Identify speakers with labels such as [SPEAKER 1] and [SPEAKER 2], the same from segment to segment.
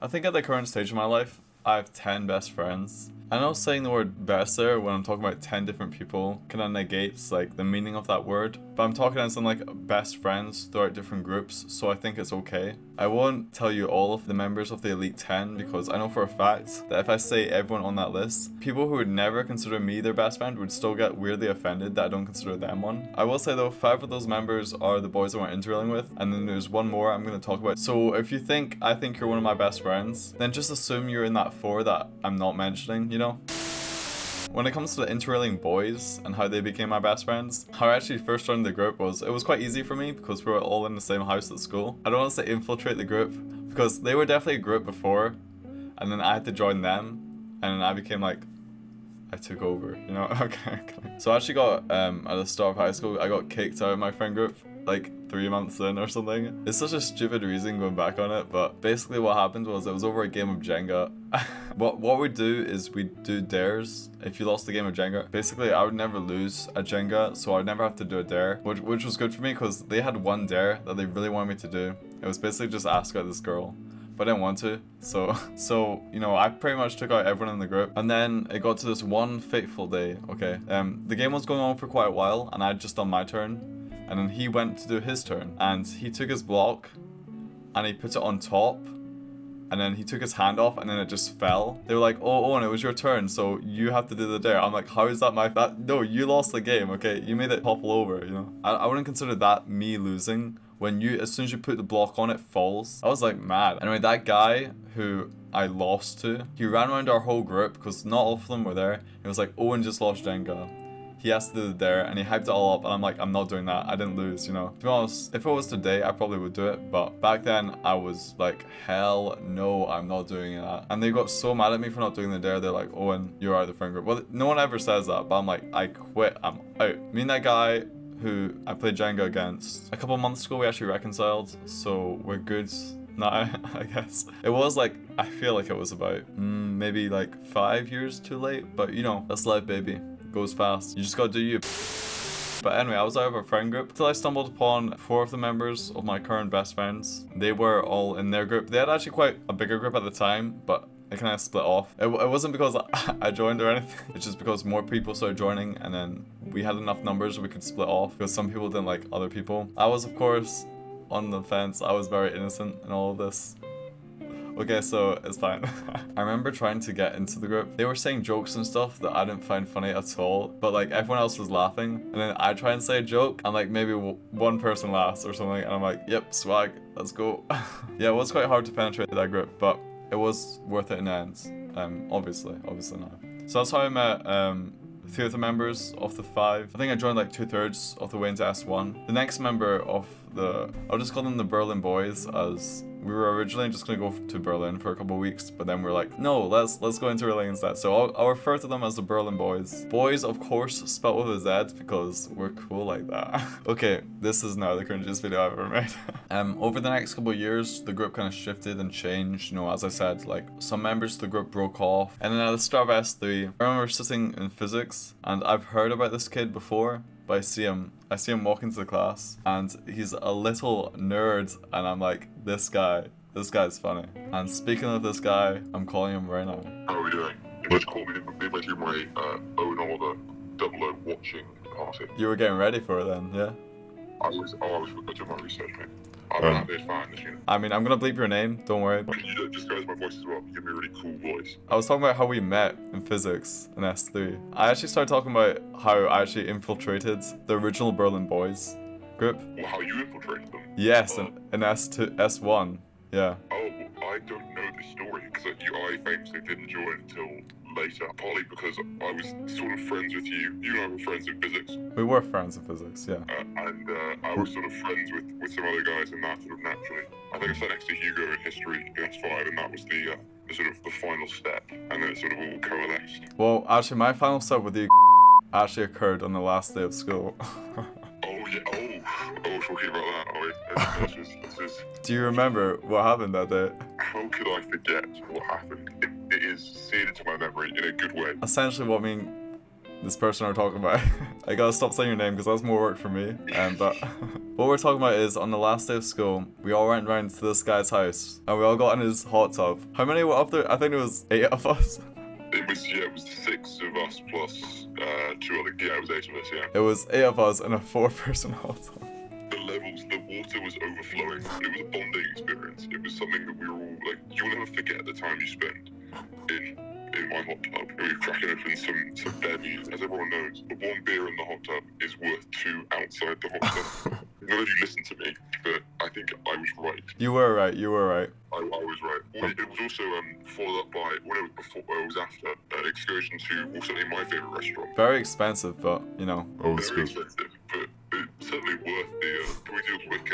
[SPEAKER 1] I think at the current stage of my life, I have 10 best friends. I know saying the word best there when I'm talking about 10 different people kind of negates like the meaning of that word, but I'm talking as in like best friends throughout different groups, so I think it's okay. I won't tell you all of the members of the Elite 10 because I know for a fact that if I say everyone on that list, people who would never consider me their best friend would still get weirdly offended that I don't consider them one. I will say though, 5 of those members are the boys I went interrailing with, and then there's one more I'm going to talk about. So if you think I think you're one of my best friends, then just assume you're in that 4 that I'm not mentioning, you know? When it comes to the interrailing boys and how they became my best friends, how I actually first joined the group it was quite easy for me because we were all in the same house at school. I don't want to say infiltrate the group because they were definitely a group before, and then I had to join them, and then I became like, I took over, you know? Okay. So I actually got, at the start of high school, I got kicked out of my friend group like 3 months in or something. It's such a stupid reason going back on it, but basically what happened was it was over a game of Jenga. What we do is we do dares if you lost the game of Jenga. Basically, I would never lose a Jenga, so I'd never have to do a dare, which was good for me because they had one dare that they really wanted me to do. It was basically just ask out this girl, but I didn't want to, so you know, I pretty much took out everyone in the group. And then it got to this one fateful day, okay? The game was going on for quite a while, and I'd just done my turn, and then he went to do his turn, and he took his block, and he put it on top, and then he took his hand off, and then it just fell. They were like, oh, Owen, it was your turn, so you have to do the dare. I'm like, how is that no, you lost the game, okay? You made it topple over, you know? I wouldn't consider that me losing. When as soon as you put the block on, it falls. I was like mad. Anyway, that guy who I lost to, he ran around our whole group because not all of them were there. He was like, Owen just lost Jenga. He has to do the dare, and he hyped it all up, and I'm like, I'm not doing that. I didn't lose, you know. To be honest, if it was today, I probably would do it, but back then, I was like, hell no, I'm not doing that. And they got so mad at me for not doing the dare. They're like, Owen, you're out of the friend group. Well, no one ever says that, but I'm like, I quit. I'm out. Me and that guy who I played Jenga against a couple months ago, we actually reconciled, so we're good now, I guess. It was like, I feel like it was about maybe like 5 years too late, but you know, that's life, baby. It goes fast. You just gotta do you. But anyway, I was out of a friend group till I stumbled upon 4 of the members of my current best friends. They were all in their group. They had actually quite a bigger group at the time, but it kind of split off. It wasn't because I joined or anything. It's just because more people started joining, and then we had enough numbers we could split off because some people didn't like other people. I was, of course, on the fence. I was very innocent in all of this. Okay, so it's fine. I remember trying to get into the group. They were saying jokes and stuff that I didn't find funny at all, but like everyone else was laughing, and then I try and say a joke, and like maybe one person laughs or something, and I'm like, yep, swag, let's go. Yeah, it was quite hard to penetrate that group, but it was worth it in the end. Obviously not. So that's how I met 3 of the members of the 5. I think I joined like 2/3 of the way into S1. The next member of I'll just call them the Berlin boys, as we were originally just gonna go to Berlin for a couple of weeks, but then we're like, no, let's go into Berlin instead. So I'll refer to them as the Berlin boys. Boys, of course, spelled with a Z because we're cool like that. Okay, this is now the cringiest video I've ever made. Over the next couple of years, the group kind of shifted and changed. You know, as I said, like some members of the group broke off, and then at the start of S3, I remember sitting in physics, and I've heard about this kid before, but I see him walk into the class, and he's a little nerd, and I'm like, this guy's funny. And speaking of this guy, I'm calling him right now.
[SPEAKER 2] How are we doing? You just called me to my Owen or the 00 watching party.
[SPEAKER 1] You were getting ready for it then, yeah?
[SPEAKER 2] I was doing my research, mate. I'm an avid fan, you know.
[SPEAKER 1] I mean, I'm gonna bleep your name, don't worry.
[SPEAKER 2] You don't disguise my voice as well. You give me a really cool voice.
[SPEAKER 1] I was talking about how we met in physics in S3. I actually started talking about how I actually infiltrated the original Berlin boys group.
[SPEAKER 2] Well, how you infiltrated them?
[SPEAKER 1] Yes, in S1, yeah.
[SPEAKER 2] Oh, I don't know this story, because I famously didn't join until later, partly because I was sort of friends with you. You and I were friends in physics.
[SPEAKER 1] We were friends in physics, yeah.
[SPEAKER 2] And I was sort of friends with some other guys, and that sort of naturally. I think I sat next to Hugo in history in S5, and that was the sort of the final step, and then it sort of all coalesced.
[SPEAKER 1] Well, actually, my final step with you actually occurred on the last day of school.
[SPEAKER 2] Oh yeah, oh, talking about that, it's just...
[SPEAKER 1] Do you remember what happened that day?
[SPEAKER 2] How could I forget what happened? It is seared into my memory in a good way.
[SPEAKER 1] Essentially what me this person we're talking about. I gotta stop saying your name because that's more work for me. But what we're talking about is on the last day of school, we all went round to this guy's house and we all got in his hot tub. How many were up there? I think it was 8 of us.
[SPEAKER 2] It was 6 of us plus 2 other. Yeah, it was 8 of us. Yeah.
[SPEAKER 1] It was 8 of us in a 4-person hot tub.
[SPEAKER 2] The water was overflowing. It was a bonding experience. It was something that we were all like, you'll never forget the time you spent in my hot tub. We were cracking open some bevies. As everyone knows, the 1 beer in the hot tub is worth 2 outside the hot tub. None of you listened to me, but I think I was right.
[SPEAKER 1] You were right.
[SPEAKER 2] I was right. Well, it was also followed up by, when it was before, it was after, an excursion to also my favourite restaurant.
[SPEAKER 1] Very expensive, but you know.
[SPEAKER 2] Oh, it's very expensive, but it's certainly worth the, can we do a quick,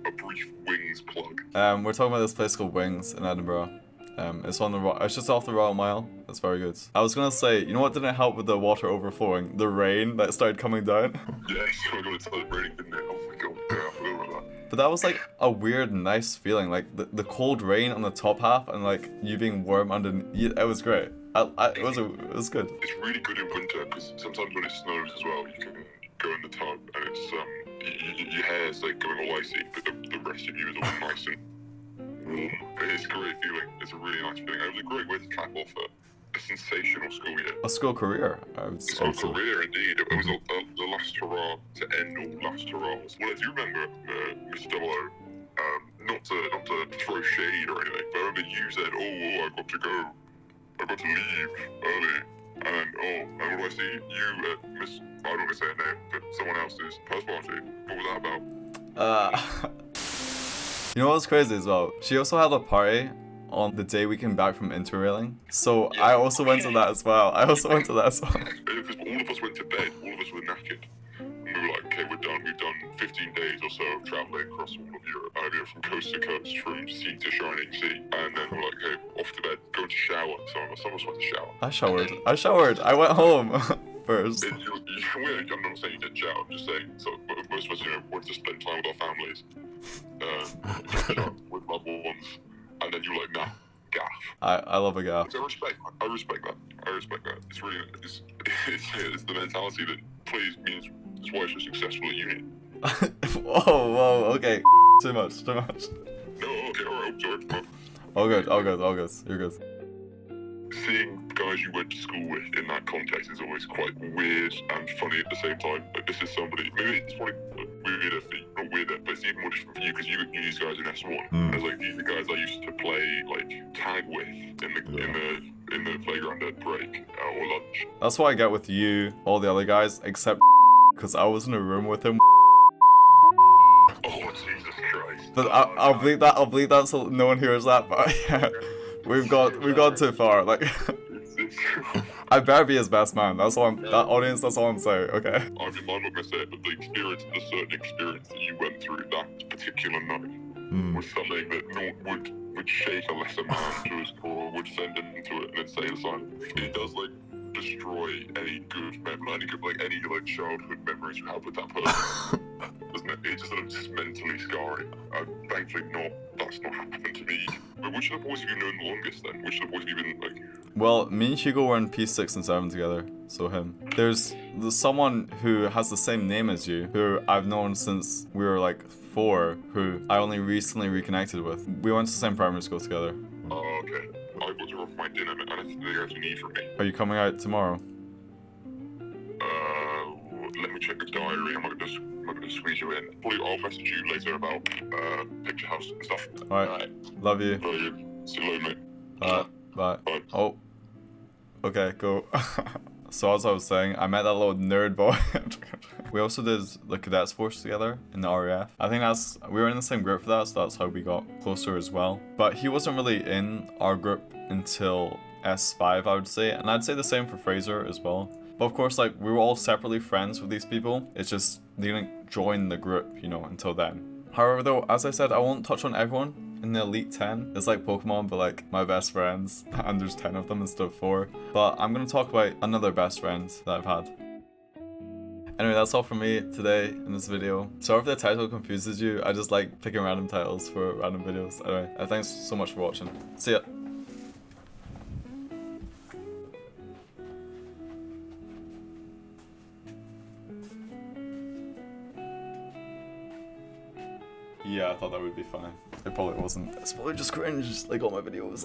[SPEAKER 2] a brief Wings plug?
[SPEAKER 1] We're talking about this place called Wings in Edinburgh. It's on the it's just off the Royal Mile. It's very good. I was gonna say, you know what didn't help with the water overflowing? The rain that started coming down.
[SPEAKER 2] Yes, I was gonna tell it raining, didn't it? Oh my god, yeah, I forgot about that.
[SPEAKER 1] But that was like a weird, nice feeling. Like the cold rain on the top half and like you being warm underneath. It was great. It was good.
[SPEAKER 2] It's really good in winter because sometimes when it snows as well, you can go in the tub and it's your hair's like going all icy, but the rest of you is all nice and warm. It's a great feeling. It's a really nice feeling. It was a great way to cap off a sensational school year.
[SPEAKER 1] A school career.
[SPEAKER 2] A school career, indeed. It was the last hurrah to end all last hurrahs. Well, I do remember, Mr. Double O, not to throw shade or anything, but I remember you said, oh, I got to go. I got to leave early. And what do I see? You at Miss, I don't want to say her name, but someone else's house party. What was that about?
[SPEAKER 1] You know what's crazy as well? She also had a party on the day we came back from interrailing. So yeah, I also went to that as well.
[SPEAKER 2] Because all of us went to bed, all of us were knackered. And we were like, okay, we're done. We've done 15 days or so of travelling across all of Europe. From coast to coast, from sea to shining sea. And then we're like, okay, off to bed, go to shower. Some of us went to shower.
[SPEAKER 1] I showered. I went home first.
[SPEAKER 2] I'm not saying you didn't shower, I'm just saying, so most of us, wanted to spend time with our families. With loved ones. And then you're like, nah, gaff.
[SPEAKER 1] I love a gaff.
[SPEAKER 2] I respect that. It's really, it's the mentality that plays means it's why you're successful at uni.
[SPEAKER 1] Whoa, okay. Too much.
[SPEAKER 2] No, okay, alright, I'm sorry.
[SPEAKER 1] All good. You're good.
[SPEAKER 2] Seeing guys you went to school with in that context is always quite weird and funny at the same time. Like, this is somebody, maybe it's probably weirder for you, not weirder, but it's even more different for you because you these guys in S1. As like, these are the guys I used to play like tag with in the playground at break or lunch.
[SPEAKER 1] That's what I get with you, all the other guys, except because I was in a room with him.
[SPEAKER 2] Oh, Jesus Christ.
[SPEAKER 1] But I'll bleep that so no one hears that, but yeah. We've gone too far. Like, I better be his best man. That's all that audience. That's all I'm saying. Okay.
[SPEAKER 2] I'm not gonna say it, but the certain experience that you went through that particular night was something that would shake a lesser man to his core, would send him into it, and then say, "Listen, it does like destroy any good memory, any childhood memories you have with that person." Doesn't it? It's just sort of just mentally scarring. Thankfully, that's not happened to me. But which of the boys have you known the longest then? Which of the boys have you been like?
[SPEAKER 1] Well, me and Hugo were in P6 and 7 together, so him. There's someone who has the same name as you, who I've known since we were like 4, who I only recently reconnected with. We went to the same primary school together.
[SPEAKER 2] Oh, okay. I've got to go for my dinner, and I think they have to need from me.
[SPEAKER 1] Are you coming out tomorrow?
[SPEAKER 2] Let me check the diary. I'm not gonna squeeze you in. Probably I'll message you later about picture house and stuff.
[SPEAKER 1] Alright. Love you.
[SPEAKER 2] Love you. See you later, mate.
[SPEAKER 1] Bye.
[SPEAKER 2] Bye.
[SPEAKER 1] Oh. Okay, cool. So as I was saying, I met that little nerd boy. We also did the cadets force together in the RAF. I think we were in the same group for that, so that's how we got closer as well. But he wasn't really in our group until S5, I would say, and I'd say the same for Fraser as well. But of course, like, we were all separately friends with these people. It's just they didn't join the group, until then. However, though, as I said, I won't touch on everyone in the Elite 10. It's like Pokemon, but like my best friends, and there's 10 of them instead of 4. But I'm gonna talk about another best friend that I've had. Anyway, that's all from me today in this video. Sorry if the title confuses you. I just like picking random titles for random videos. Anyway, thanks so much for watching. See ya. I thought that would be fine. It probably wasn't. It's probably just cringe, like all my videos.